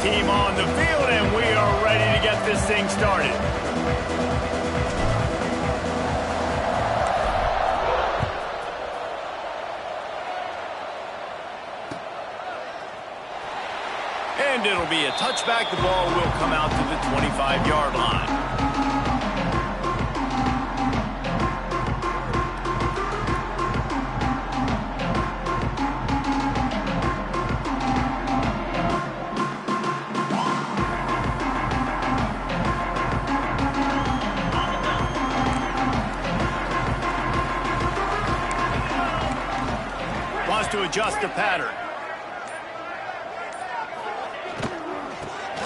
team on the field, and we are ready to get this thing started. And it'll be a touchback. The ball will come out to the 25-yard line. Wants to adjust the pattern.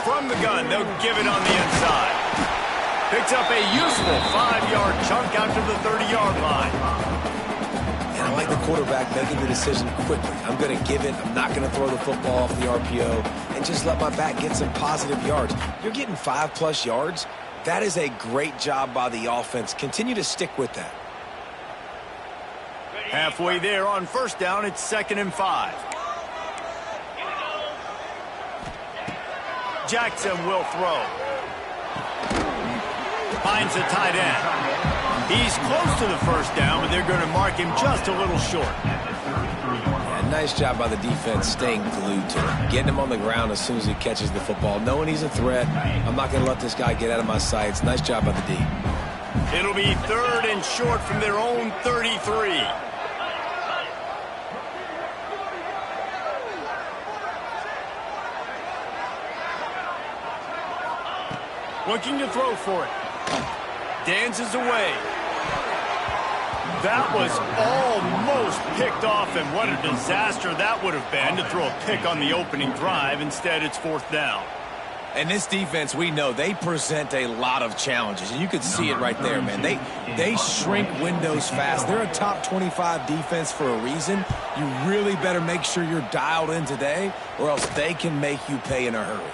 From the gun, they'll give it on the inside. Picks up a useful 5-yard chunk out to the 30-yard line. And I like the quarterback making the decision quickly. I'm going to give it. I'm not going to throw the football off the RPO and just let my back get some positive yards. You're getting 5+ yards. That is a great job by the offense. Continue to stick with that. Halfway there on first down, it's 2nd and 5. Jackson will throw. Finds the tight end. He's close to the first down, but they're going to mark him just a little short. Yeah, nice job by the defense staying glued to him. Getting him on the ground as soon as he catches the football. Knowing he's a threat. I'm not going to let this guy get out of my sights. Nice job by the D. It'll be 3rd and short from their own 33. Looking to throw for it. Dances away. That was almost picked off, and what a disaster that would have been to throw a pick on the opening drive. Instead, it's 4th down. And this defense, we know, they present a lot of challenges. And you could see it right there, man. They shrink windows fast. They're a top 25 defense for a reason. You really better make sure you're dialed in today, or else they can make you pay in a hurry.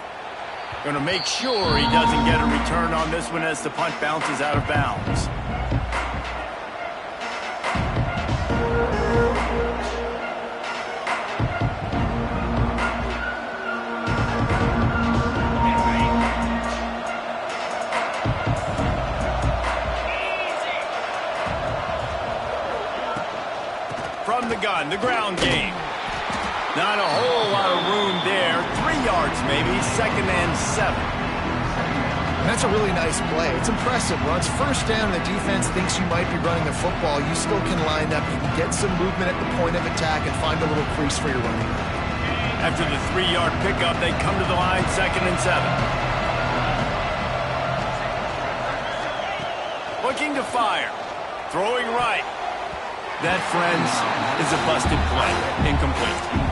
Going to make sure he doesn't get a return on this one as the punt bounces out of bounds. From the gun, the ground game. Not a whole lot of room there. 3 yards maybe, 2nd and 7. That's a really nice play. It's impressive. Once first down, the defense thinks you might be running the football. You still can line up. You can get some movement at the point of attack and find a little crease for your running. After the 3-yard pickup, they come to the line, 2nd and 7. Looking to fire. Throwing right. That, friends, is a busted play. Incomplete.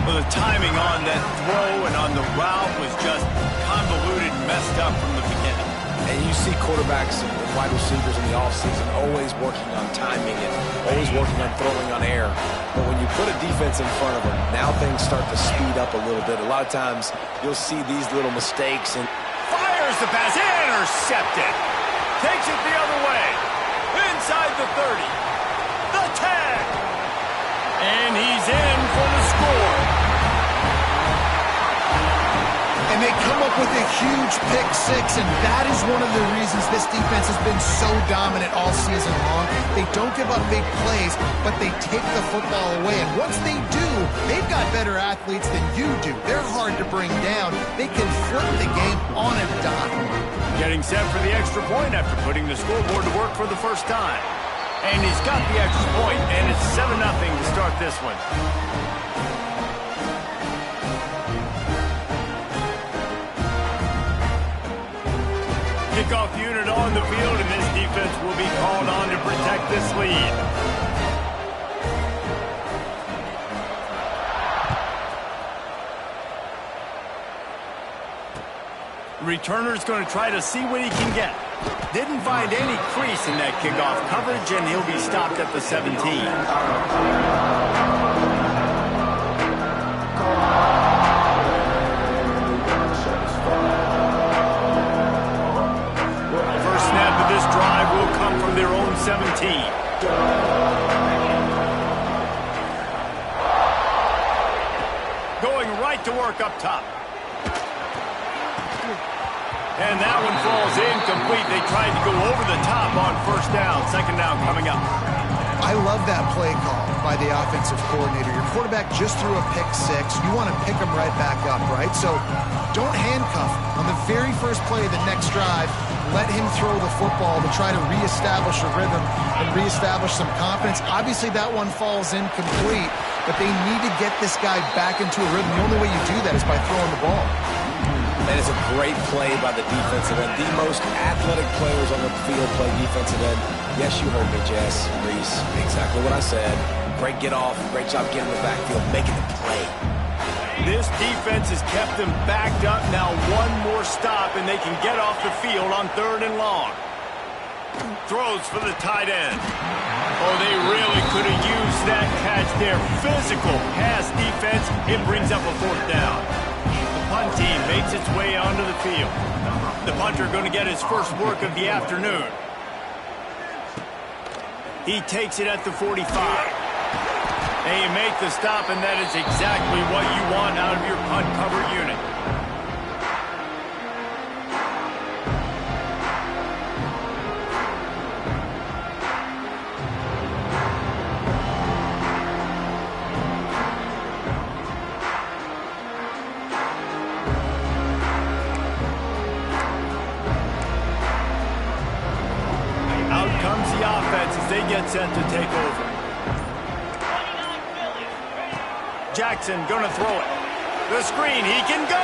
Well, the timing on that throw and on the route was just convoluted and messed up from the beginning. And you see quarterbacks and wide receivers in the offseason always working on timing and always working on throwing on air. But when you put a defense in front of them, now things start to speed up a little bit. A lot of times you'll see these little mistakes. And fires the pass. Intercepted. Takes it the other way. Inside the 30. The 10. And he's in for the score. And they come up with a huge pick six, and that is one of the reasons this defense has been so dominant all season long. They don't give up big plays, but they take the football away. And once they do, they've got better athletes than you do. They're hard to bring down. They can flip the game on a dime. Getting set for the extra point after putting the scoreboard to work for the first time. And he's got the extra point, and it's 7-0 to start this one. Kickoff unit on the field, and this defense will be called on to protect this lead. Returner's going to try to see what he can get. Didn't find any crease in that kickoff coverage, and he'll be stopped at the 17. First snap of this drive will come from their own 17. Going right to work up top. And that one falls incomplete. They tried to go over the top on first down. Second down coming up. I love that play call by the offensive coordinator. Your quarterback just threw a pick six. You want to pick him right back up, right? So don't handcuff him. On the very first play of the next drive, let him throw the football to try to reestablish a rhythm and reestablish some confidence. Obviously, that one falls incomplete, but they need to get this guy back into a rhythm. The only way you do that is by throwing the ball. That is a great play by the defensive end. The most athletic players on the field play defensive end. Yes, you heard me, Jess, Reese. Exactly what I said. Great get off. Great job getting the backfield, making the play. This defense has kept them backed up. Now one more stop, and they can get off the field on 3rd and long. Throws for the tight end. Oh, they really could have used that catch there. Physical pass defense. It brings up a 4th down. The punt team makes its way onto the field. The punter going to get his first work of the afternoon. He takes it at the 45. And you make the stop, and that is exactly what you want out of your punt cover unit. Out comes the offense as they get set to take over. Jackson gonna throw it. The screen, he can go.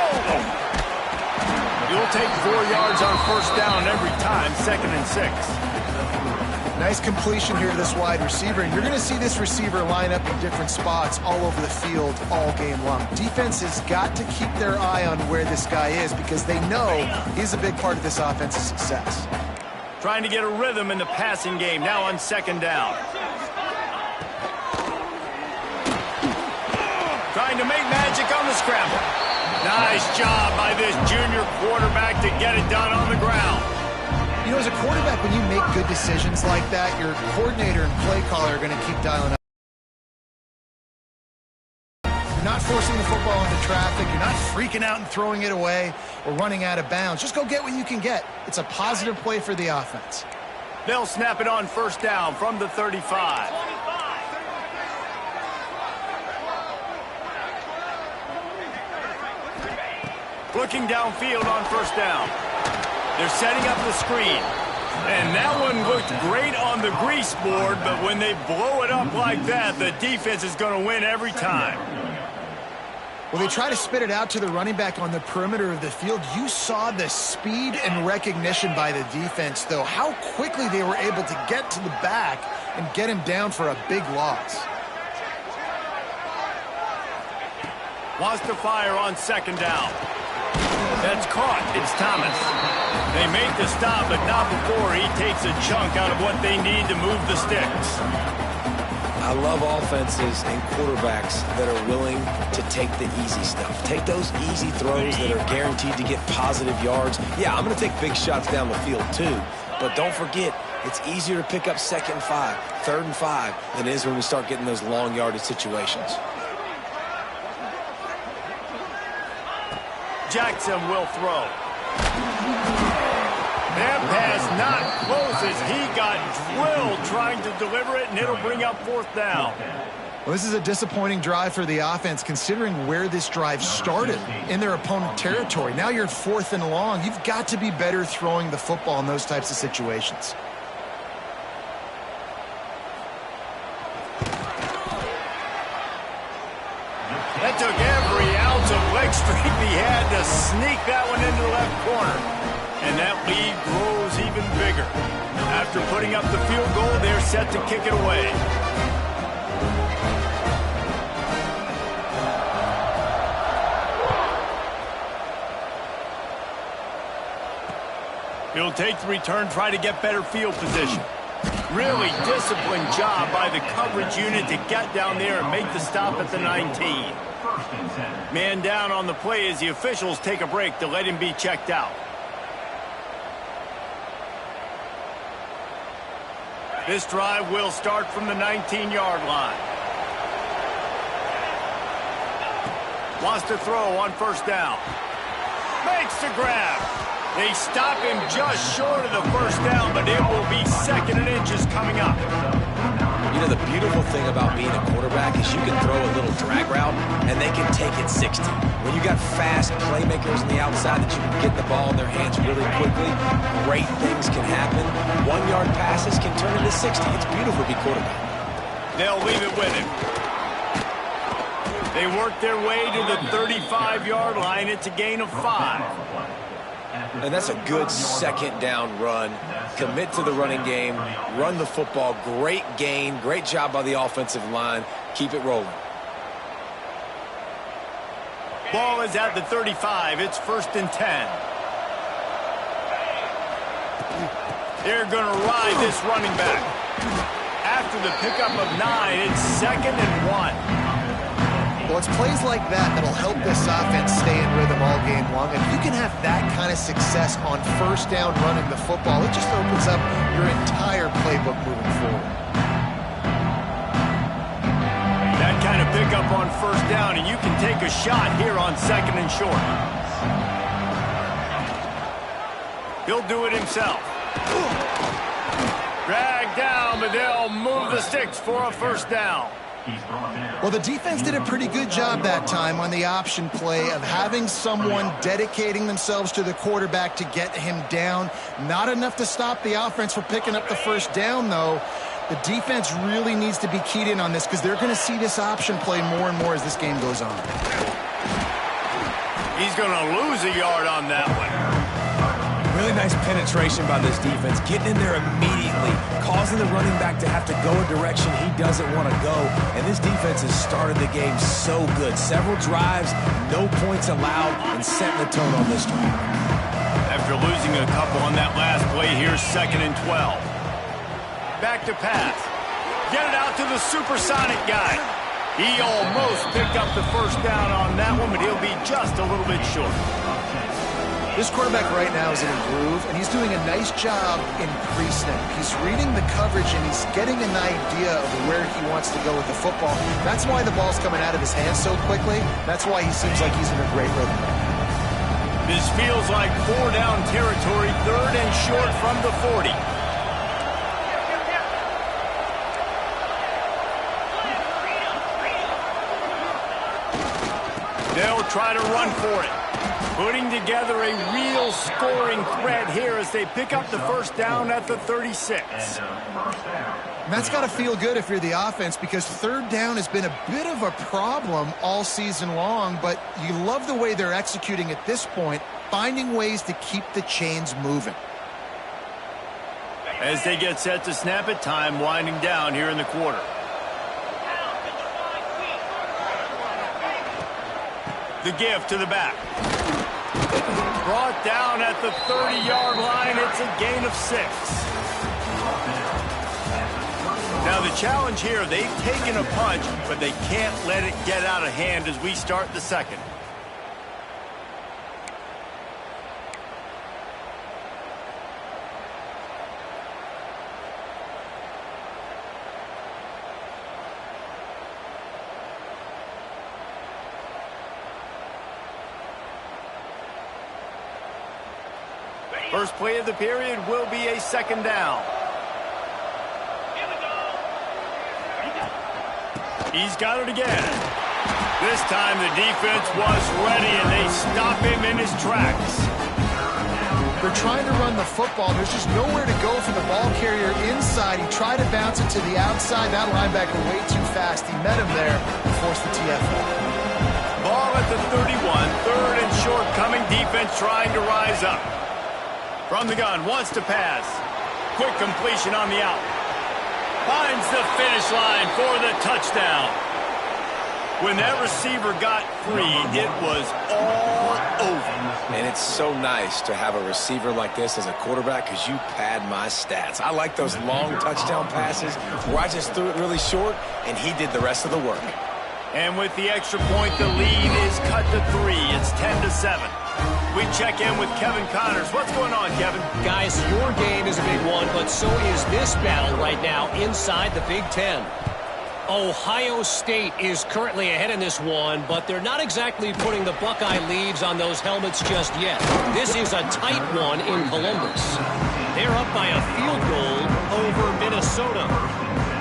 You'll take 4 yards on first down every time, 2nd and 6. Nice completion here to this wide receiver, and you're going to see this receiver line up in different spots all over the field all game long. Defense has got to keep their eye on where this guy is because they know he's a big part of this offense's success. Trying to get a rhythm in the passing game, now on 2nd down. Trying to make magic on the scramble. Nice job by this junior quarterback to get it done on the ground. You know, as a quarterback, when you make good decisions like that, your coordinator and play caller are going to keep dialing up. You're not forcing the football into traffic. You're not freaking out and throwing it away or running out of bounds. Just go get what you can get. It's a positive play for the offense. They'll snap it on first down from the 35. Looking downfield on first down. They're setting up the screen. And that one looked great on the grease board, but when they blow it up like that, the defense is going to win every time. Well, they try to spit it out to the running back on the perimeter of the field. You saw the speed and recognition by the defense, though. How quickly they were able to get to the back and get him down for a big loss. Wants to fire on 2nd down. That's caught. It's Thomas. They make the stop, but not before he takes a chunk out of what they need to move the sticks. I love offenses and quarterbacks that are willing to take the easy stuff. Take those easy throws that are guaranteed to get positive yards. Yeah, I'm going to take big shots down the field too, but don't forget, it's easier to pick up 2nd and 5, 3rd and 5 than it is when we start getting those long yardage situations. Jackson will throw. That pass not close as he got drilled trying to deliver it, and it'll bring up 4th down. Well, this is a disappointing drive for the offense, considering where this drive started in their opponent territory. Now you're at 4th and long. You've got to be better throwing the football in those types of situations. That took every ounce of leg strength he had to sneak that one into the left corner. And that lead grows even bigger. After putting up the field goal, they're set to kick it away. He'll take the return, try to get better field position. Really disciplined job by the coverage unit to get down there and make the stop at the 19. Man down on the play as the officials take a break to let him be checked out. This drive will start from the 19-yard line. Wants to throw on first down. Makes the grab. They stop him just short of the first down, but it will be 2nd and inches coming up. You know, the beautiful thing about being a quarterback is you can throw a little drag route, and they can take it 60. When you got fast playmakers on the outside that you can get the ball in their hands really quickly, great things can happen. 1-yard passes can turn into 60. It's beautiful to be quarterback. They'll leave it with him. They work their way to the 35-yard line. It's a gain of 5. And that's a good 2nd down run. Commit to the running game. Run the football. Great gain. Great job by the offensive line. Keep it rolling. Ball is at the 35. It's 1st and 10. They're going to ride this running back. After the pickup of 9, it's 2nd and 1. Well, it's plays like that that'll help this offense stay in rhythm all game long. If you can have that kind of success on 1st down running the football, it just opens up your entire playbook moving forward. That kind of pickup on 1st down, and you can take a shot here on 2nd and short. He'll do it himself. Drag down, but they'll move the sticks for a 1st down. Well, the defense did a pretty good job that time on the option play of having someone dedicating themselves to the quarterback to get him down. Not enough to stop the offense from picking up the 1st down, though. The defense really needs to be keyed in on this because they're going to see this option play more and more as this game goes on. He's going to lose a yard on that one. Really nice penetration by this defense, getting in there immediately, causing the running back to have to go a direction he doesn't want to go. And this defense has started the game so good. Several drives, no points allowed, and setting the tone on this drive. After losing a couple on that last play, here's 2nd and 12. Back to pass. Get it out to the supersonic guy. He almost picked up the 1st down on that one, but he'll be just a little bit short. This quarterback right now is in a groove, and he's doing a nice job in pre-snap. He's reading the coverage, and he's getting an idea of where he wants to go with the football. That's why the ball's coming out of his hands so quickly. That's why he seems like he's in a great rhythm. This feels like 4-down territory, 3rd and short from the 40. They'll try to run for it. Putting together a real scoring threat here as they pick up the 1st down at the 36. And that's got to feel good if you're the offense because 3rd down has been a bit of a problem all season long, but you love the way they're executing at this point, finding ways to keep the chains moving. As they get set to snap it, time winding down here in the quarter. The give to the back. Brought down at the 30-yard line. It's a gain of 6. Now the challenge here, they've taken a punch, but they can't let it get out of hand as we start the 2nd. First play of the period will be a 2nd down. He's got it again. This time the defense was ready, and they stop him in his tracks. They're trying to run the football. There's just nowhere to go for the ball carrier inside. He tried to bounce it to the outside. That linebacker way too fast. He met him there and forced the TFL. Ball at the 31, 3rd and short coming. Defense trying to rise up. From the gun, wants to pass. Quick completion on the out. Finds the finish line for the touchdown. When that receiver got free, it was all over. And it's so nice to have a receiver like this as a quarterback because you pad my stats. I like those long touchdown passes where I just threw it really short and he did the rest of the work. And with the extra point, the lead is cut to 3. It's 10-7. We check in with Kevin Connors. What's going on, Kevin? Guys, your game is a big one, but so is this battle right now inside the Big Ten. Ohio State is currently ahead in this one, but they're not exactly putting the Buckeye leaves on those helmets just yet. This is a tight one in Columbus. They're up by a field goal over Minnesota.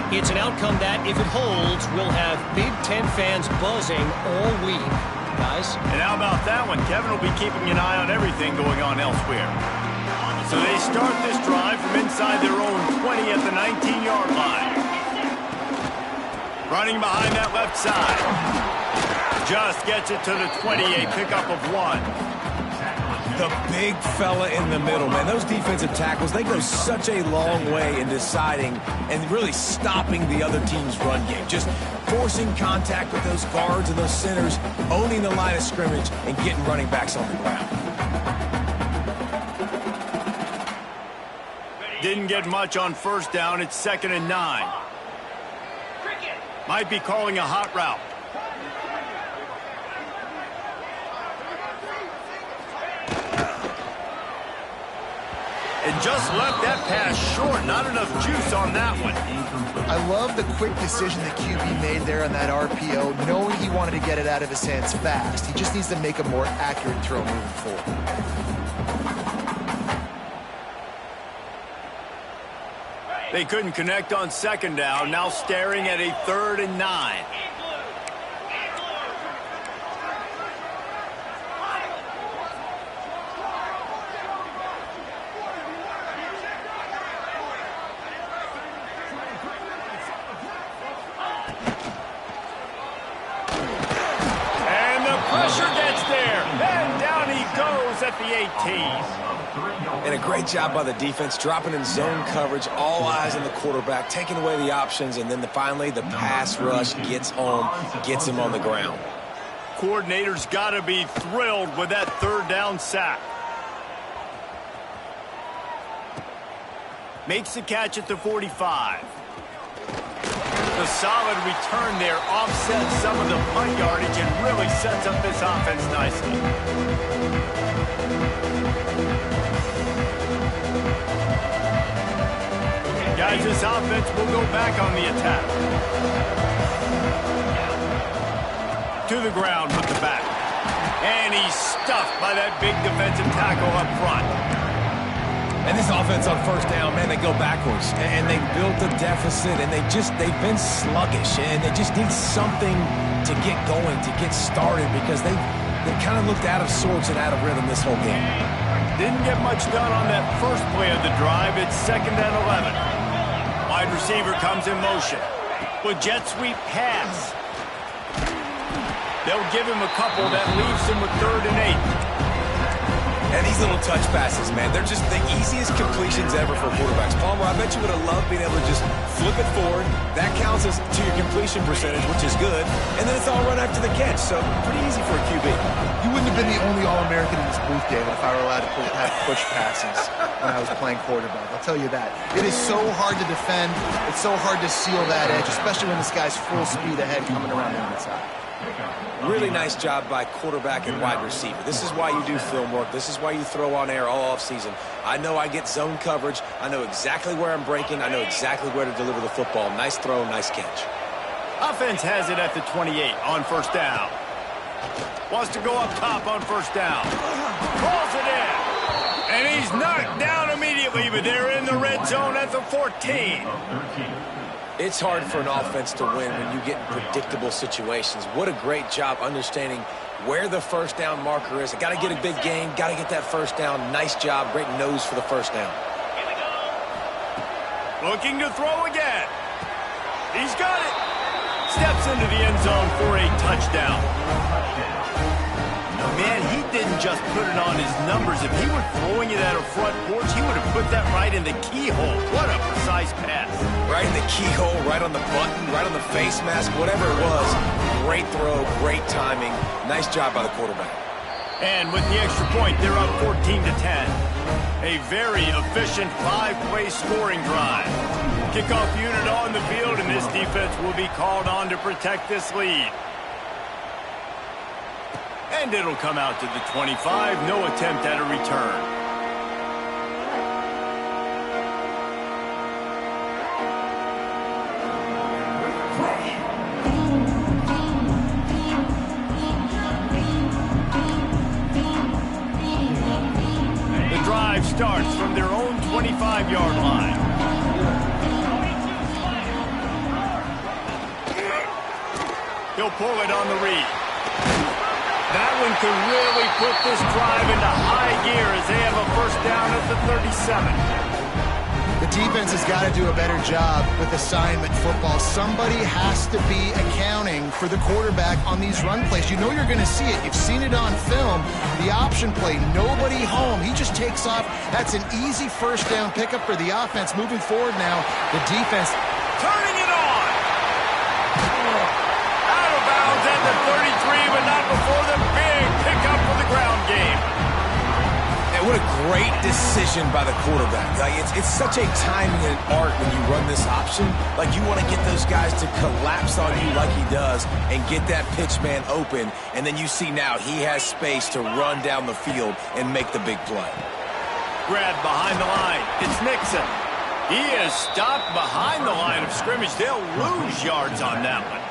It's an outcome that, if it holds, will have Big Ten fans buzzing all week. Guys? And how about that one? Kevin will be keeping an eye on everything going on elsewhere. So they start this drive from inside their own 20 at the 19-yard line. Running behind that left side. Just gets it to the 20, a pickup of 1. The big fella in the middle, man. Those defensive tackles, they go such a long way in deciding and really stopping the other team's run game. Just forcing contact with those guards and those centers, owning the line of scrimmage, and getting running backs on the ground. Didn't get much on first down. It's 2nd and 9. Might be calling a hot route. And just left that pass short. Not enough juice on that one. I love the quick decision the QB made there on that RPO, knowing he wanted to get it out of his hands fast. He just needs to make a more accurate throw moving forward. They couldn't connect on 2nd down. Now staring at a 3rd and 9. And the pressure gets there. And down he goes at the 18. And a great job by the defense, dropping in zone coverage, all eyes on the quarterback, taking away the options, and then finally the pass rush gets home, gets him on the ground. Coordinator's got to be thrilled with that 3rd down sack. Makes the catch at the 45. The solid return there offsets some of the punt yardage and really sets up this offense nicely. Guys, this offense will go back on the attack. To the ground with the back. And he's stuffed by that big defensive tackle up front. And this offense on first down, man, they go backwards. And they built a deficit, and they've been sluggish. And they just need something to get going, to get started, because they kind of looked out of sorts and out of rhythm this whole game. Didn't get much done on that first play of the drive. It's 2nd and 11. Wide receiver comes in motion. With jet sweep pass. They'll give him a couple that leaves him with 3rd and 8. And these little touch passes, man, they're just the easiest completions ever for quarterbacks. Palmer, I bet you would have loved being able to just flip it forward. That counts as to your completion percentage, which is good. And then it's all run after the catch, so pretty easy for a QB. You wouldn't have been the only All-American in this booth, David, if I were allowed to have push passes when I was playing quarterback. I'll tell you that. It is so hard to defend. It's so hard to seal that edge, especially when this guy's full speed ahead coming around the inside. Really nice job by quarterback and wide receiver. This is why you do film work. This is why you throw on air all offseason. I know I get zone coverage. I know exactly where I'm breaking. I know exactly where to deliver the football. Nice throw, nice catch. Offense has it at the 28 on first down. Wants to go up top on first down. Calls it in. And he's knocked down immediately, but they're in the red zone at the 14. It's hard for an offense to win when you get in predictable situations. What a great job understanding where the first down marker is. I got to get a big gain, got to get that first down. Nice job, great nose for the first down. Looking to throw again. He's got it. Steps into the end zone for a touchdown. Man, he didn't just put it on his numbers. If he were throwing it at a front porch, he would have put that right in the keyhole. What a precise pass. Right in the keyhole, right on the button, right on the face mask, whatever it was. Great throw, great timing. Nice job by the quarterback. And with the extra point, they're up 14-10. A very efficient 5-play scoring drive. Kickoff unit on the field, and this defense will be called on to protect this lead. And it'll come out to the 25. No attempt at a return. starts from their own 25-yard line. He'll pull it on the read. That one could really put this drive into high gear as they have a first down at the 37. The defense has got to do a better job with assignment football. Somebody has to be accounting for the quarterback on these run plays. You know you're going to see it. You've seen it on film. The option play, nobody home. He just takes off. That's an easy first down pickup for the offense. Moving forward now, the defense turning it on. Out of bounds at the 33, but not before the big pickup for the ground game. And what a great decision by the quarterback. Like it's such a timing and art when you run this option. Like you want to get those guys to collapse on you like he does and get that pitch man open. And then you see now he has space to run down the field and make the big play. Grabbed behind the line. It's Nixon. He is stopped behind the line of scrimmage. They'll lose yards on that one.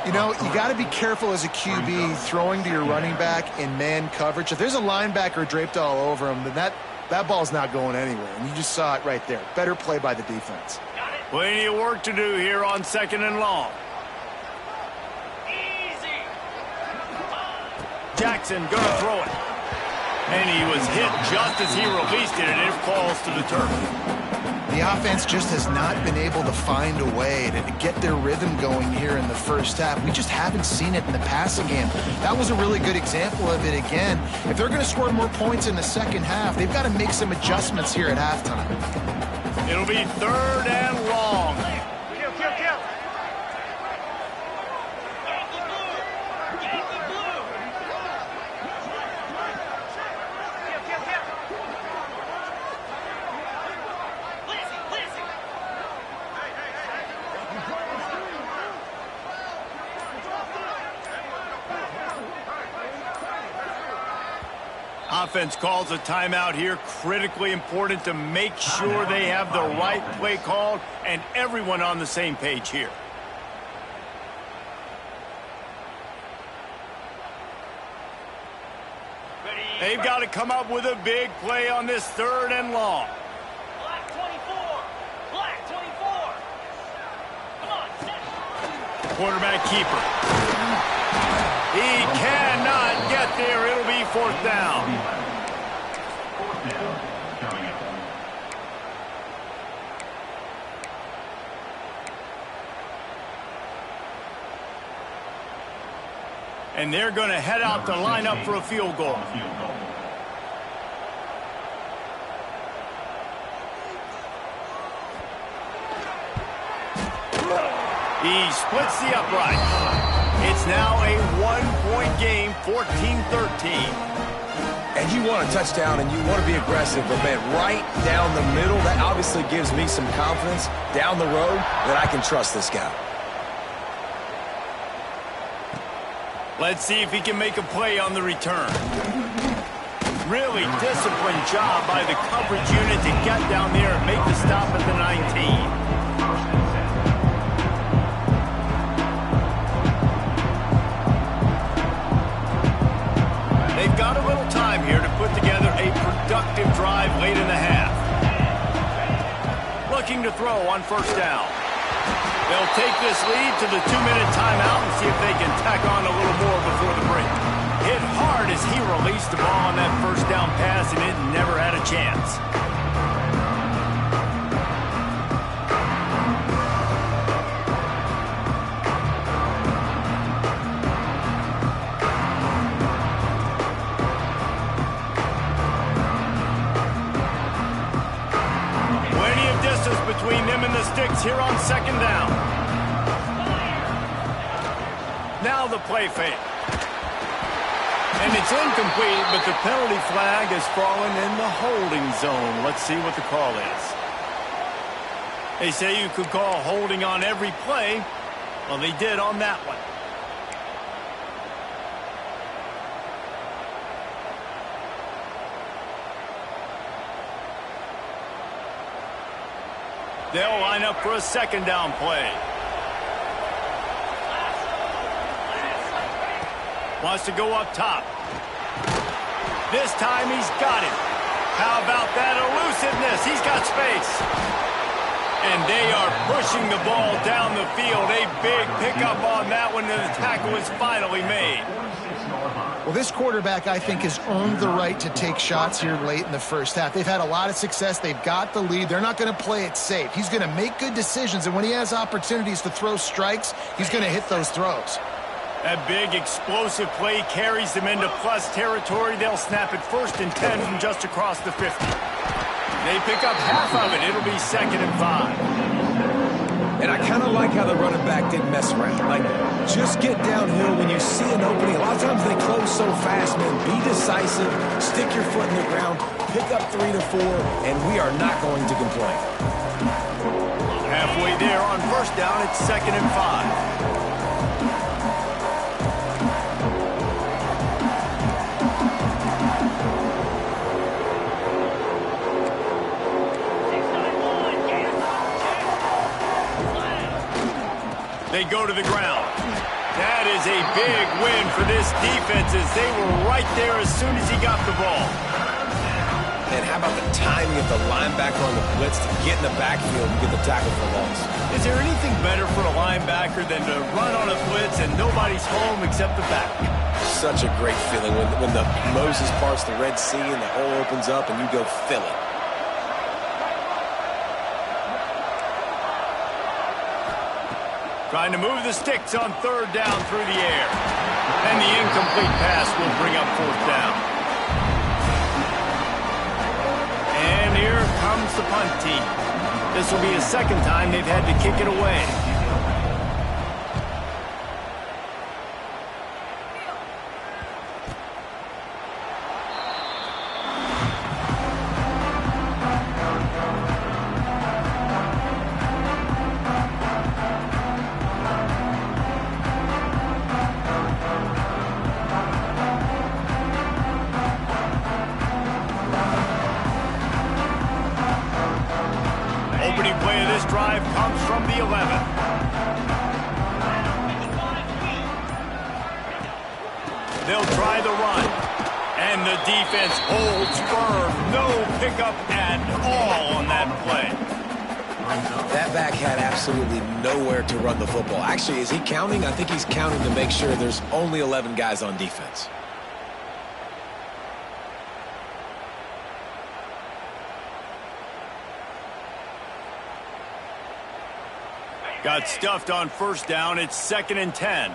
You know, you got to be careful as a QB throwing to your running back in man coverage. If there's a linebacker draped all over him, then that ball's not going anywhere. And you just saw it right there. Better play by the defense. Plenty of work to do here on 2nd and long. Easy. Jackson gonna throw it. And he was hit just as he released it, and it falls to the turf. The offense just has not been able to find a way to get their rhythm going here in the first half. We just haven't seen it in the passing game. That was a really good example of it again. If they're going to score more points in the second half, they've got to make some adjustments here at halftime. It'll be 3rd and long. Kill. Offense calls a timeout here. Critically important to make sure they have the right play called and everyone on the same page here. They've got to come up with a big play on this 3rd and long. Black 24. Black 24. Come on, set. Quarterback keeper. He cannot get there. It'll be 4th down. And they're going to head out to line up for a field goal. He splits the upright. It's now a 1-point game, 14-13. And you want a touchdown and you want to be aggressive, but man, right down the middle, that obviously gives me some confidence down the road that I can trust this guy. Let's see if he can make a play on the return. Really disciplined job by the coverage unit to get down there and make the stop at the 19. They've got a little time here to put together a productive drive late in the half. Looking to throw on 1st down. They'll take this lead to the 2-minute timeout and see if they can tack on a little more before the break. Hit hard as he released the ball on that 1st down pass, and it never had a chance. Between them and the sticks here on 2nd down. Now the play fake. And it's incomplete, but the penalty flag has fallen in the holding zone. Let's see what the call is. They say you could call holding on every play. Well, they did on that one. They'll line up for a 2nd down play. Wants to go up top. This time he's got it. How about that elusiveness? He's got space. And they are pushing the ball down the field. A big pickup on that one, and the tackle is finally made. Well, this quarterback, I think, has earned the right to take shots here late in the first half. They've had a lot of success. They've got the lead. They're not going to play it safe. He's going to make good decisions, and when he has opportunities to throw strikes, he's going to hit those throws. That big explosive play carries them into plus territory. They'll snap it 1st and 10 from just across the 50. They pick up half of it. It'll be 2nd and 5. And I kind of like how the running back didn't mess around. Like, just get downhill when you see an opening. A lot of times they close so fast, man. Be decisive, stick your foot in the ground, pick up 3 to 4, and we are not going to complain. Halfway there on 1st down, it's 2nd and 5. They go to the ground. That is a big win for this defense as they were right there as soon as he got the ball. And how about the timing of the linebacker on the blitz to get in the backfield and get the tackle for loss? Is there anything better for a linebacker than to run on a blitz and nobody's home except the back? Such a great feeling when the Moses parts the Red Sea and the hole opens up and you go fill it. Trying to move the sticks on 3rd down through the air. And the incomplete pass will bring up 4th down. And here comes the punt team. This will be the 2nd time they've had to kick it away. Opening play of this drive comes from the 11. They'll try the run. And the defense holds firm. No pickup at all on that play. That back had absolutely nowhere to run the football. Actually, is he counting? I think he's counting to make sure there's only 11 guys on defense. Got stuffed on 1st down. It's 2nd and 10.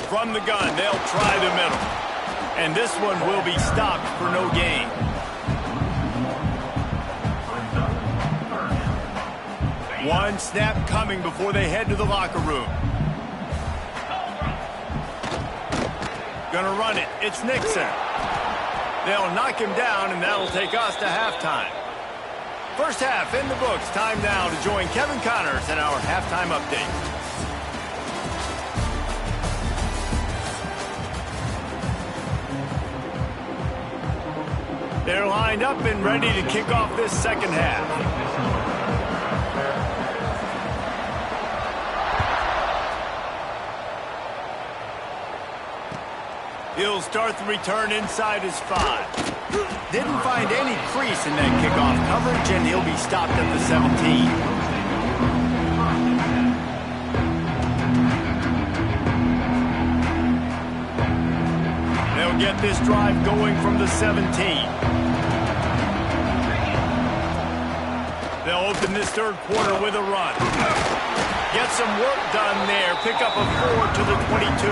From the gun, they'll try the middle. And this one will be stopped for no gain. One snap coming before they head to the locker room. Gonna run it. It's Nixon. They'll knock him down, and that'll take us to halftime. First half in the books. Time now to join Kevin Connors in our halftime update. They're lined up and ready to kick off this 2nd half. He'll start the return inside his 5. Didn't find any crease in that kickoff coverage, and he'll be stopped at the 17. They'll get this drive going from the 17. They'll open this 3rd quarter with a run. Get some work done there. Pick up a 4 to the 22.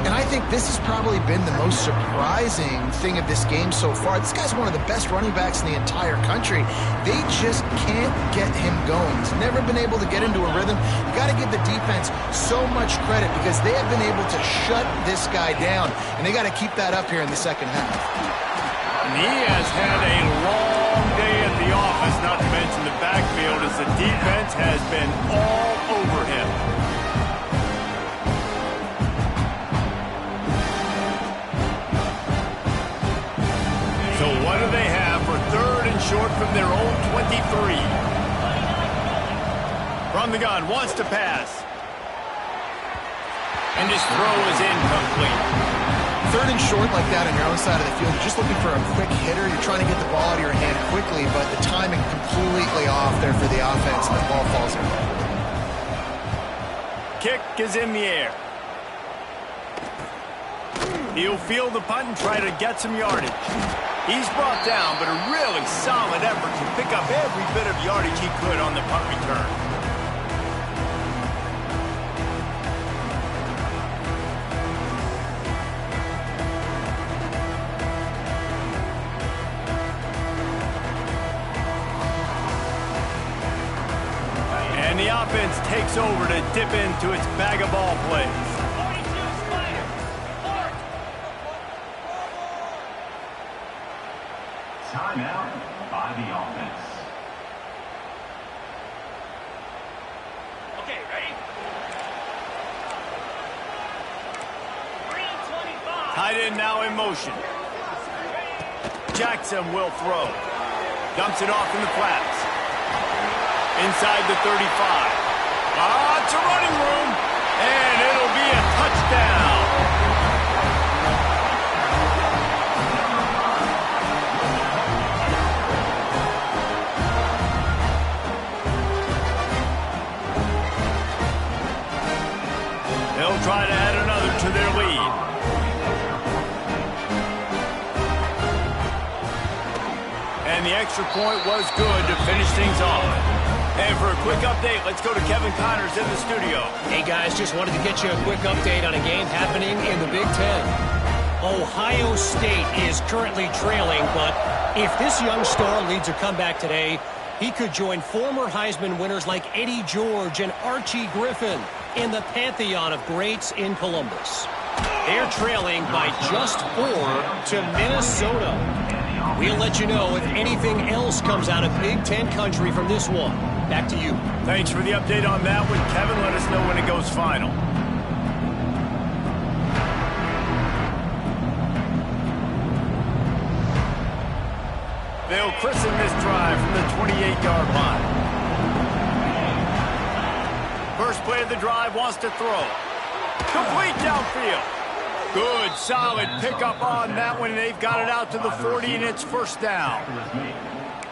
And I think this has probably been the most surprising thing of this game so far. This guy's one of the best running backs in the entire country. They just can't get him going. He's never been able to get into a rhythm. You got to give the defense so much credit because they have been able to shut this guy down, and they got to keep that up here in the 2nd half. And he has had a long day at the office, not to mention the backfield, as the defense has been all over him. So what do they have for 3rd and short from their own 23? From the gun, wants to pass. And his throw is incomplete. 3rd and short like that on your own side of the field. You're just looking for a quick hitter. You're trying to get the ball out of your hand quickly, but the timing completely off there for the offense, and the ball falls in. Kick is in the air. He'll field the punt and try to get some yardage. He's brought down, but a really solid effort to pick up every bit of yardage he could on the punt return. And the offense takes over to dip into its bag of ball plays. Timeout by the offense. Okay, ready? 3:25. Tight end now in motion. Jackson will throw. Dumps it off in the flats. Inside the 35. It's a running room. And it'll be a touchdown. They'll try to add another to their lead. And the extra point was good to finish things off. And for a quick update, let's go to Kevin Connors in the studio. Hey, guys, just wanted to get you a quick update on a game happening in the Big Ten. Ohio State is currently trailing, but if this young star leads a comeback today, he could join former Heisman winners like Eddie George and Archie Griffin in the pantheon of greats in Columbus. They're trailing by just 4 to Minnesota. We'll let you know if anything else comes out of Big Ten country from this one. Back to you. Thanks for the update on that one, Kevin. Let us know when it goes final. They'll christen this drive from the 28-yard line. First play of the drive, wants to throw. Complete downfield. Good, solid pickup on that one. They've got it out to the 40, and it's first down.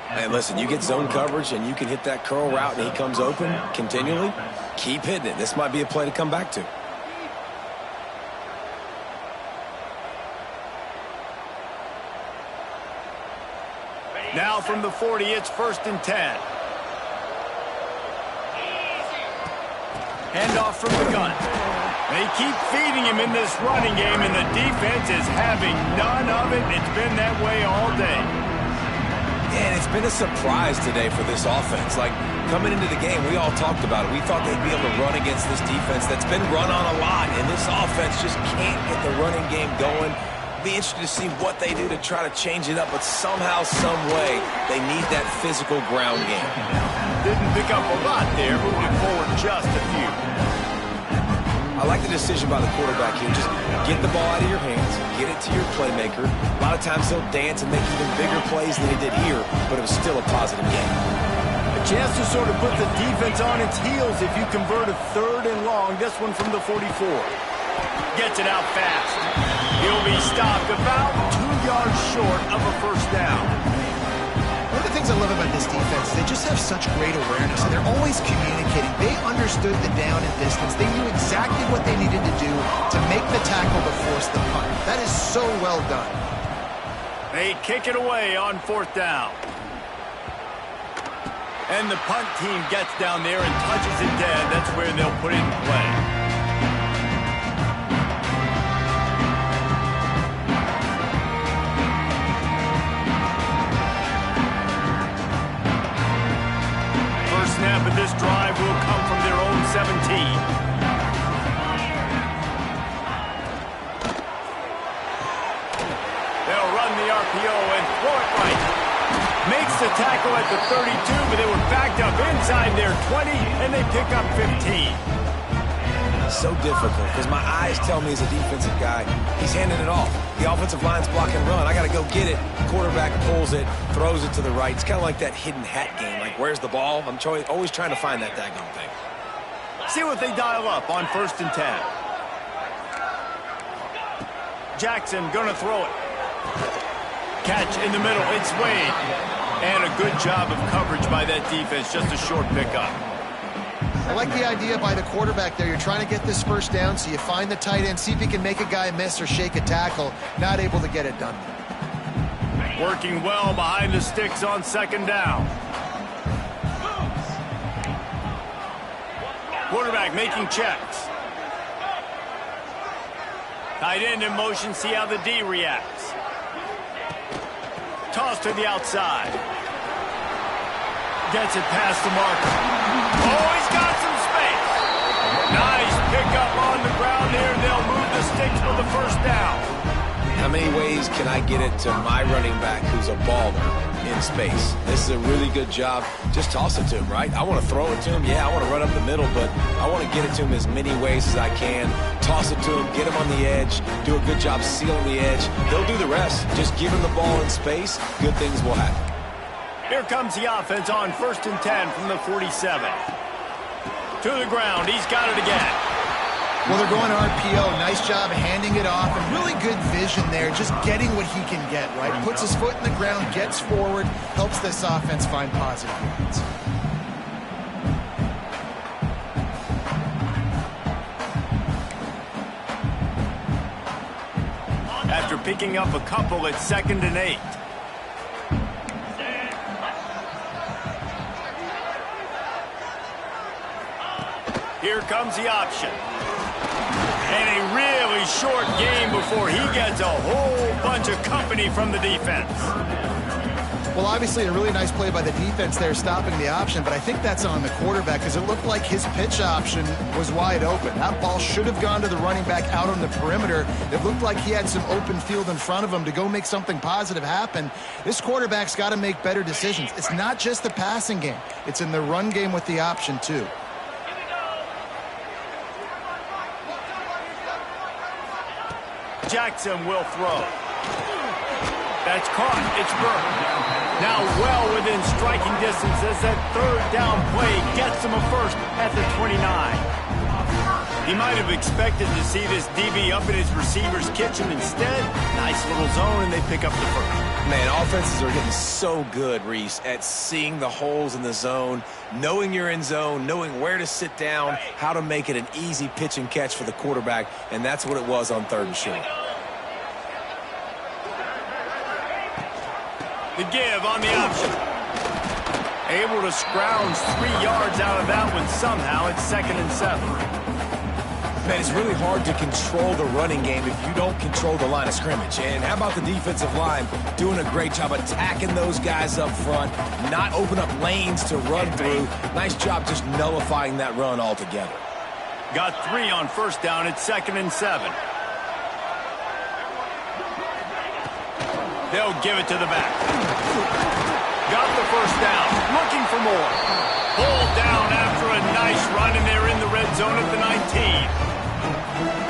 Hey, listen, you get zone coverage, and you can hit that curl route, and he comes open continually. Keep hitting it. This might be a play to come back to. Now from the 40, it's 1st and 10. Handoff from the gun. They keep feeding him in this running game, and the defense is having none of it. It's been that way all day. And it's been a surprise today for this offense. Like, coming into the game, we all talked about it. We thought they'd be able to run against this defense that's been run on a lot, and this offense just can't get the running game going. Be interested to see what they do to try to change it up, but somehow, some way, they need that physical ground game. Didn't pick up a lot there, moving forward just a few. I like the decision by the quarterback here. Just get the ball out of your hands, get it to your playmaker. A lot of times he'll dance and make even bigger plays than he did here, but it was still a positive game. A chance to sort of put the defense on its heels if you convert a 3rd and long. This one from the 44. Gets it out fast. He'll be stopped about 2 yards short of a first down. One of the things I love about this defense is they just have such great awareness, and they're always communicating. They understood the down and distance. They knew exactly what they needed to do to make the tackle to force the punt. That is so well done. They kick it away on 4th down. And the punt team gets down there and touches it dead. That's where they'll put it in play. Snap of this drive will come from their own 17. They'll run the RPO and throw it right. Makes the tackle at the 32, but they were backed up inside their 20, and they pick up 15. so difficult because my eyes tell me as a defensive guy, he's handing it off. The offensive line's block and run. I got to go get it. Quarterback pulls it, throws it to the right. It's kind of like that hidden hat game. Like, where's the ball? I'm always trying to find that daggone thing. See what they dial up on 1st and 10. Jackson gonna throw it. Catch in the middle. It's Wade. And a good job of coverage by that defense. Just a short pickup. I like the idea by the quarterback there. You're trying to get this first down, so you find the tight end, see if he can make a guy miss or shake a tackle. Not able to get it done. Working well behind the sticks on 2nd down. Quarterback making checks. Tight end in motion, see how the D reacts. Toss to the outside. Gets it past the marker. Oh, he's got some space. Nice pickup on the ground here. They'll move the sticks for the 1st down. How many ways can I get it to my running back who's a baller in space? This is a really good job. Just toss it to him, right? I want to throw it to him. Yeah, I want to run up the middle, but I want to get it to him as many ways as I can. Toss it to him, get him on the edge, do a good job sealing the edge. He'll do the rest. Just give him the ball in space. Good things will happen. Here comes the offense on 1st and 10 from the 47. To the ground. He's got it again. Well, they're going RPO. Nice job handing it off. And really good vision there. Just getting what he can get, right? Puts his foot in the ground, gets forward, helps this offense find positive yards. After picking up a couple, it's 2nd and 8. Here comes the option. And a really short game before he gets a whole bunch of company from the defense. Well, obviously a really nice play by the defense there, stopping the option, but I think that's on the quarterback because it looked like his pitch option was wide open. That ball should have gone to the running back out on the perimeter. It looked like he had some open field in front of him to go make something positive happen. This quarterback's got to make better decisions. It's not just the passing game. It's in the run game with the option, too. Jackson will throw. That's caught. It's Burke. Now well within striking distance as that 3rd down play gets him a first at the 29. He might have expected to see this DB up in his receiver's kitchen. Instead, nice little zone, and they pick up the first. Man, offenses are getting so good, Reese, at seeing the holes in the zone, knowing you're in zone, knowing where to sit down, how to make it an easy pitch and catch for the quarterback, and that's what it was on 3rd and short. The give on the option. Able to scrounge 3 yards out of that one somehow. It's 2nd and 7. Man, it's really hard to control the running game if you don't control the line of scrimmage. And how about the defensive line doing a great job attacking those guys up front, not open up lanes to run through. Nice job just nullifying that run altogether. Got 3 on 1st down. It's 2nd and 7. They'll give it to the back. Got the 1st down. Looking for more. Pulled down after a nice run, and they're in the red zone at the 19.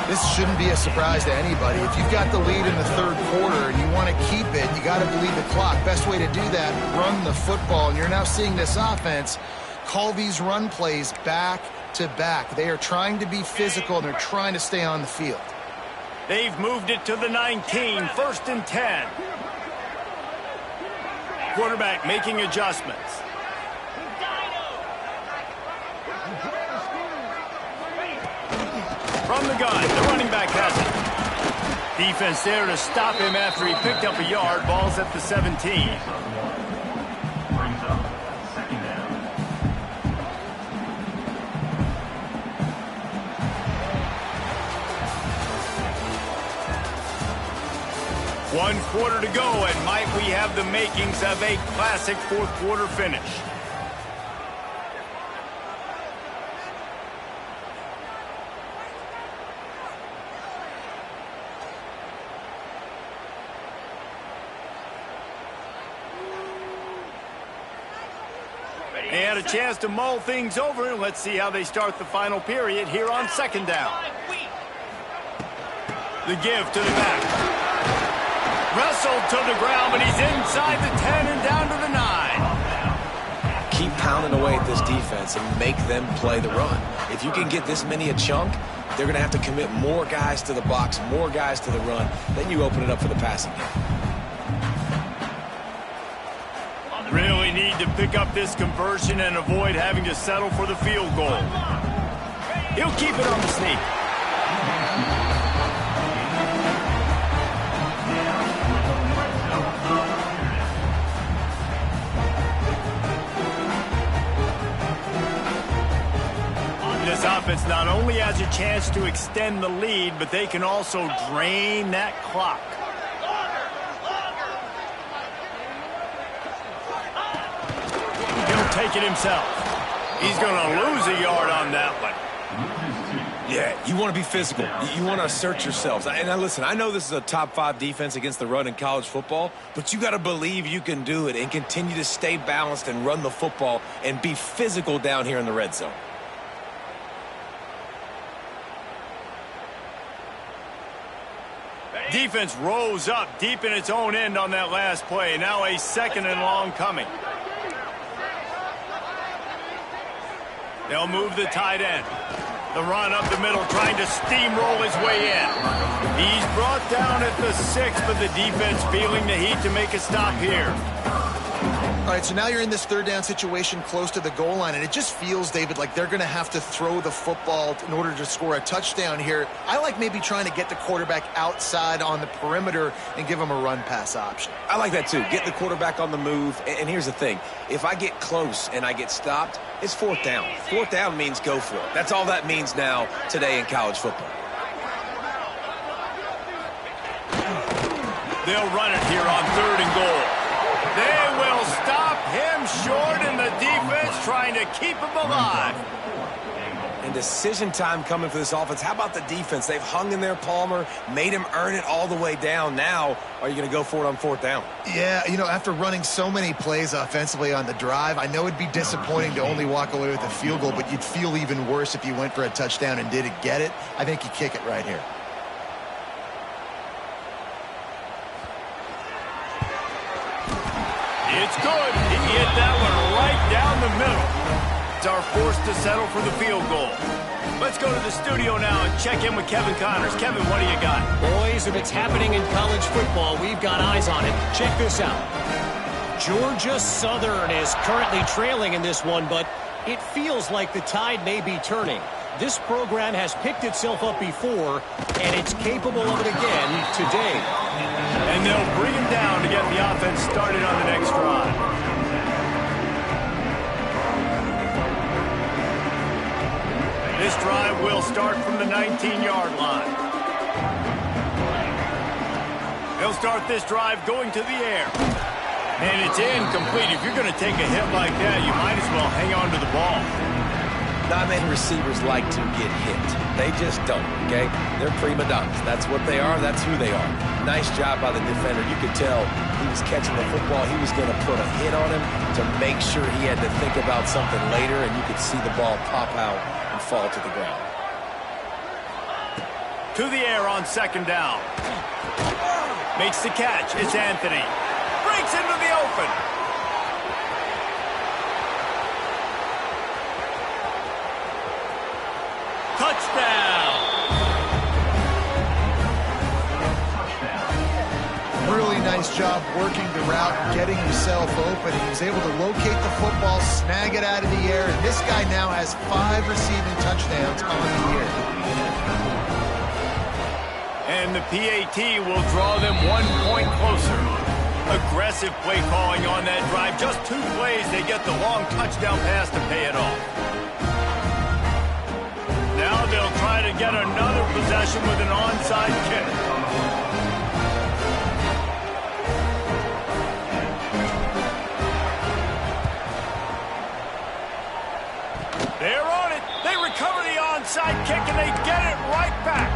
This shouldn't be a surprise to anybody. If you've got the lead in the 3rd quarter and you want to keep it, you got to bleed the clock. Best way to do that, run the football. And you're now seeing this offense call these run plays back to back. They are trying to be physical, and they're trying to stay on the field. They've moved it to the 19, 1st and 10. Quarterback making adjustments. From the gun, the running back has it. Defense there to stop him after he picked up a yard. Ball's at the 17. Brings up 2nd down. One quarter to go, and might we have the makings of a classic 4th quarter finish. They had a chance to mull things over. Let's see how they start the final period here on second down. The give to the back. Wrestled to the ground, but he's inside the 10 and down to the 9. Keep pounding away at this defense and make them play the run. If you can get this many a chunk, they're going to have to commit more guys to the box, more guys to the run. Then you open it up for the passing game. Really need to pick up this conversion and avoid having to settle for the field goal. He'll keep it on the sneak. This offense not only has a chance to extend the lead, but they can also drain that clock. He'll take it himself. He's going to lose a yard on that one. Yeah, you want to be physical. You want to assert yourselves. And now listen, I know this is a top 5 defense against the run in college football, but you got to believe you can do it and continue to stay balanced and run the football and be physical down here in the red zone. Defense rose up deep in its own end on that last play. Now a second and long coming. They'll move the tight end. The run up the middle, trying to steamroll his way in. He's brought down at the 6, but the defense feeling the heat to make a stop here. All right, so now you're in this third down situation close to the goal line, and it just feels, David, like they're going to have to throw the football in order to score a touchdown here. I like maybe trying to get the quarterback outside on the perimeter and give him a run-pass option. I like that too. Get the quarterback on the move. And here's the thing. If I get close and I get stopped, it's fourth down. Fourth down means go for it. That's all that means now today in college football. They'll run it here on 3rd and goal. They will stop him short, and the defense trying to keep him alive. And decision time coming for this offense. How about the defense? They've hung in there, Palmer, made him earn it all the way down. Now, are you going to go for it on 4th down? Yeah, you know, after running so many plays offensively on the drive, I know it'd be disappointing to only walk away with a field goal, but you'd feel even worse if you went for a touchdown and didn't get it. I think you kick it right here. It's good. He hit that one right down the middle. It's our force to settle for the field goal. Let's go to the studio now and check in with Kevin Connors. Kevin, what do you got? Boys, if it's happening in college football, we've got eyes on it. Check this out. Georgia Southern is currently trailing in this one, but it feels like the tide may be turning. This program has picked itself up before, and it's capable of it again today. And they'll bring him down to get the offense started on the next drive. This drive will start from the 19-yard line. They'll start this drive going to the air. And it's incomplete. If you're going to take a hit like that, you might as well hang on to the ball. Not many receivers like to get hit. They just don't, okay? They're prima donnas. That's what they are. That's who they are. Nice job by the defender. You could tell he was catching the football. He was going to put a hit on him to make sure he had to think about something later, and you could see the ball pop out and fall to the ground. To the air on 2nd down. Makes the catch. It's Anthony. Breaks into the open. Touchdown! Really nice job working the route and getting himself open. He was able to locate the football, snag it out of the air, and this guy now has 5 receiving touchdowns on the year. And the PAT will draw them 1 point closer. Aggressive play calling on that drive. Just 2 plays, they get the long touchdown pass to pay it off. Now they'll try to get another possession with an onside kick. They're on it. They recover the onside kick, and they get it right back.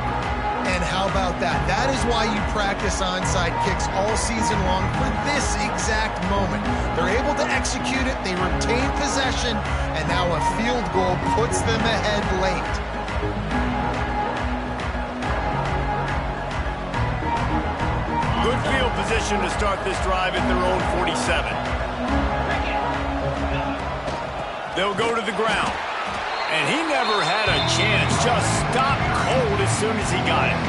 And how about that? That is why you practice onside kicks all season long for this exact moment. They're able to execute it, they retain possession, and now a field goal puts them ahead late. Good field position to start this drive at their own 47. They'll go to the ground. And he never had a chance. Just stopped cold as soon as he got it.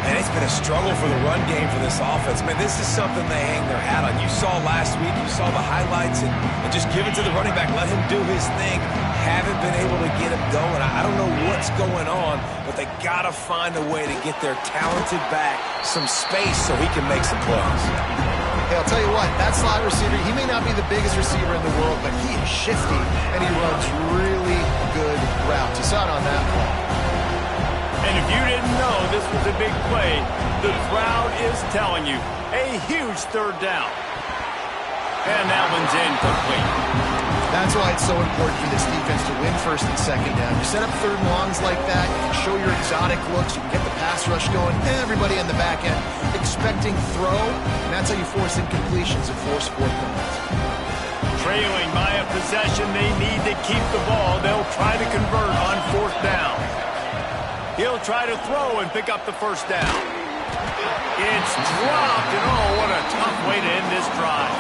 And it's been a struggle for the run game for this offense. Man, this is something they hang their hat on. You saw last week, you saw the highlights, and just give it to the running back. Let him do his thing. Haven't been able to get him going. I don't know what's going on, but they got to find a way to get their talented back some space so he can make some plays. Hey, I'll tell you what, that slot receiver, he may not be the biggest receiver in the world, but he is shifty, and he runs really good routes. You saw it on that play. And if you didn't know this was a big play, the crowd is telling you, a huge third down. And that one's incomplete. That's why it's so important for this defense to win first and second down. You set up third and longs like that, you can show your exotic looks, you can get the pass rush going, everybody in the back end expecting throw, and that's how you force incompletions and force fourth downs. Trailing by a possession, they need to keep the ball. They'll try to convert on fourth down. He'll try to throw and pick up the first down. It's dropped, and oh, what a tough way to end this drive.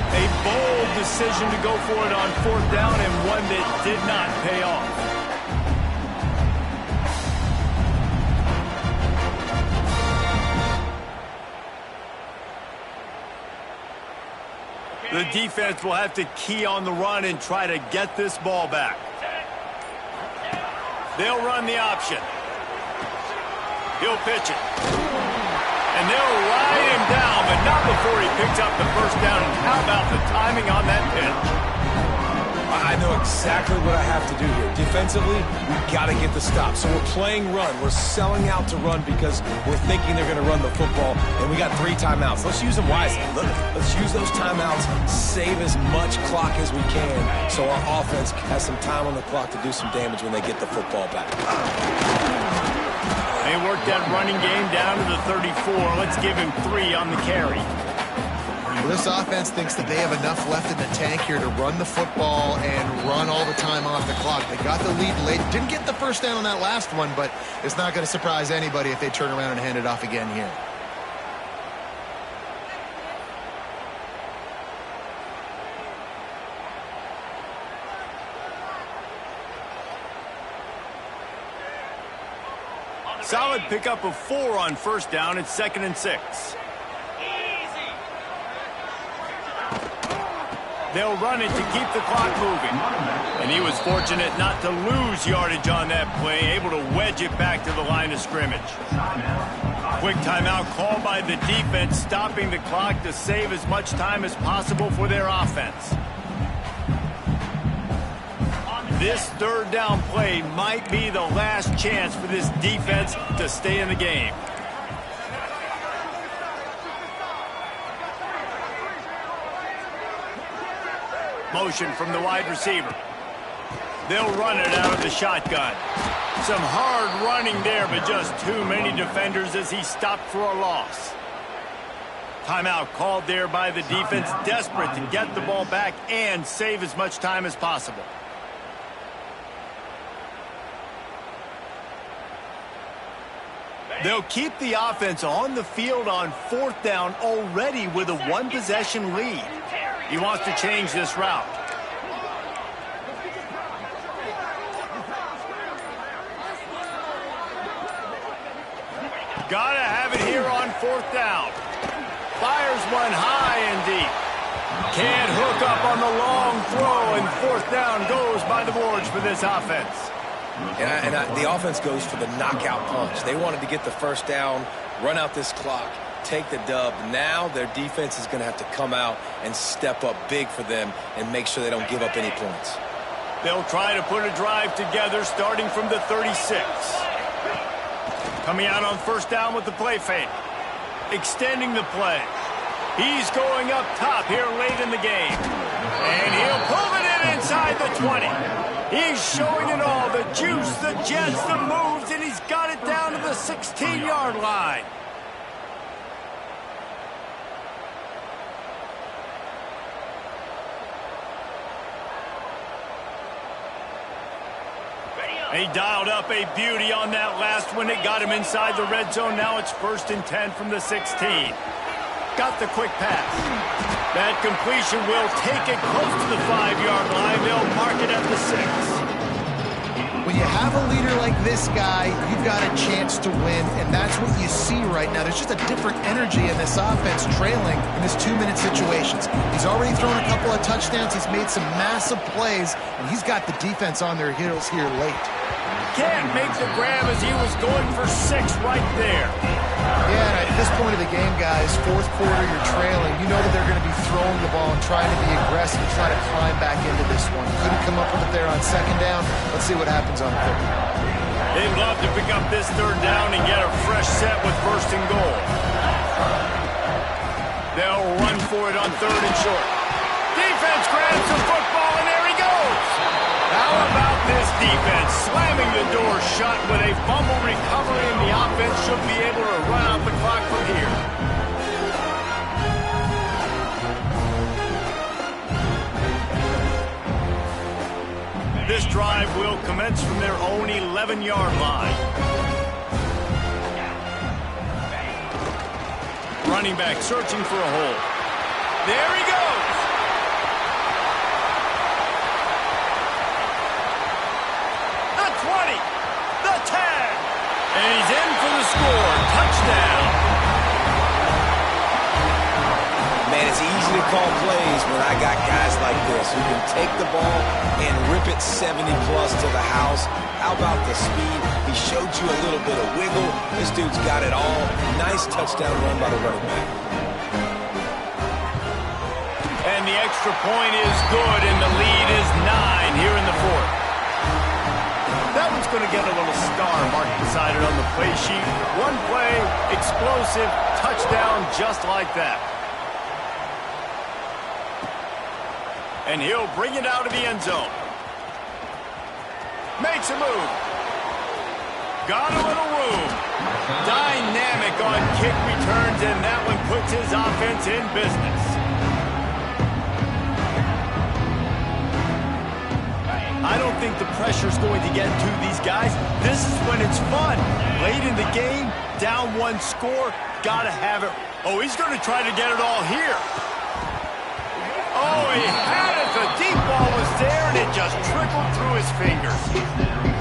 A bold decision to go for it on fourth down, and one that did not pay off. The defense will have to key on the run and try to get this ball back. They'll run the option. He'll pitch it. And they'll ride him down, but not before he picks up the first down. And how about the timing on that pitch? I know exactly what I have to do here. Defensively, we've got to get the stop. So we're playing run. We're selling out to run because we're thinking they're going to run the football, and we got 3 timeouts. Let's use them wisely. Let's use those timeouts, save as much clock as we can so our offense has some time on the clock to do some damage when they get the football back. They worked that running game down to the 34. Let's give him 3 on the carry. Well, this offense thinks that they have enough left in the tank here to run the football and run all the time off the clock. They got the lead late. Didn't get the first down on that last one, but it's not going to surprise anybody if they turn around and hand it off again here. Solid pickup of 4 on first down. It's 2nd and 6. They'll run it to keep the clock moving. And he was fortunate not to lose yardage on that play, able to wedge it back to the line of scrimmage. Quick timeout called by the defense, stopping the clock to save as much time as possible for their offense. This third down play might be the last chance for this defense to stay in the game. Motion from the wide receiver. They'll run it out of the shotgun. Some hard running there, but just too many defenders as he stopped for a loss. Timeout called there by the defense, desperate to get the ball back and save as much time as possible. They'll keep the offense on the field on fourth down already with a 1-possession lead. He wants to change this route. Gotta have it here on fourth down. Fires one high and deep. Can't hook up on the long throw, and fourth down goes by the boards for this offense. And the offense goes for the knockout punch. They wanted to get the first down, run out this clock, take the dub. Now their defense is going to have to come out and step up big for them and make sure they don't give up any points. They'll try to put a drive together starting from the 36. Coming out on first down with the play fake. Extending the play. He's going up top here late in the game. And he'll pull it in inside the 20. He's showing it all, the juice, the jets, the moves, and he's got it down to the 16-yard line. He dialed up a beauty on that last one. It got him inside the red zone. Now it's 1st and 10 from the 16. Got the quick pass. That completion will take it close to the 5-yard line. They'll mark it at the 6. When you have a leader like this guy, you've got a chance to win, and that's what you see right now. There's just a different energy in this offense trailing in this 2-minute situations. He's already thrown a couple of touchdowns. He's made some massive plays, and he's got the defense on their heels here late. Can't make the grab as he was going for 6 right there. Yeah, at this point of the game, guys, 4th quarter, you're trailing. You know that they're going to be throwing the ball and trying to be aggressive and try to climb back into this one. Couldn't come up with it there on 2nd down. Let's see what happens on 3rd. They'd love to pick up this 3rd down and get a fresh set with 1st and goal. They'll run for it on 3rd and short. Defense grabs the football, and there he goes. How about this defense slamming the door shut with a fumble recovery, and the offense should be able to run out the clock from here. This drive will commence from their own 11-yard line. Running back searching for a hole. There he goes. The 20, the 10, and he's in for the score. Touchdown. Man, it's easy to call plays when I got guys like this who can take the ball and rip it 70-plus to the house. How about the speed? He showed you a little bit of wiggle. This dude's got it all. Nice touchdown run by the running back. And the extra point is good, and the lead is 9 here in the 4th. That one's going to get a little star mark beside it on the play sheet. One play, explosive, touchdown just like that. And he'll bring it out of the end zone. Makes a move. Got a little room. Dynamic on kick returns, and that one puts his offense in business. I don't think the pressure's going to get to these guys. This is when it's fun. Late in the game, down 1 score, gotta have it. Oh, he's going to try to get it all here. Oh, he had it. The deep ball was there, and it just trickled through his fingers.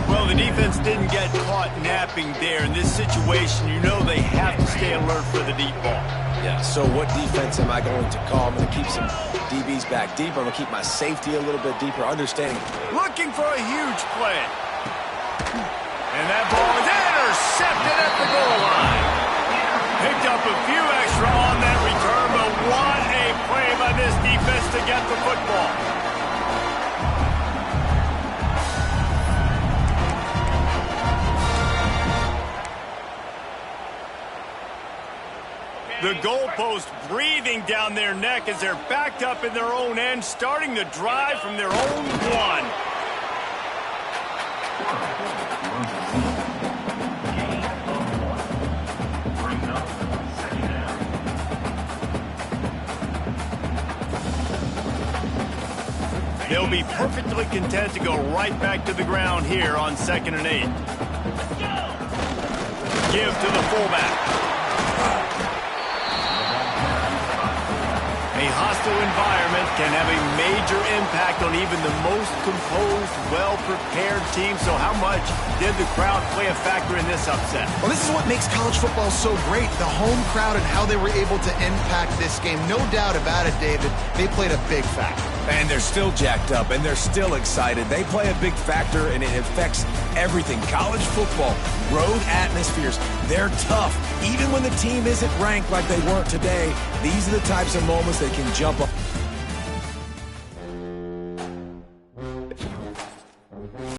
Well, the defense didn't get caught napping there. In this situation, you know they have to stay alert for the deep ball. Yeah, so what defense am I going to call? I'm going to keep some DBs back deeper. I'm going to keep my safety a little bit deeper, understanding. Looking for a huge play. And that ball is intercepted at the goal line. Picked up a few extra on that return, but what a play by this defense to get the football. The goalpost breathing down their neck as they're backed up in their own end, starting the drive from their own 1. They'll be perfectly content to go right back to the ground here on 2nd and 8. Give to the fullback. A hostile environment can have a major impact on even the most composed, well-prepared team. So how much did the crowd play a factor in this upset? Well, this is what makes college football so great, the home crowd and how they were able to impact this game. No doubt about it, David. They played a big factor. And they're still jacked up, and they're still excited. They play a big factor, and it affects everything. College football, road atmospheres, they're tough. Even when the team isn't ranked like they weren't today, these are the types of moments they can jump up.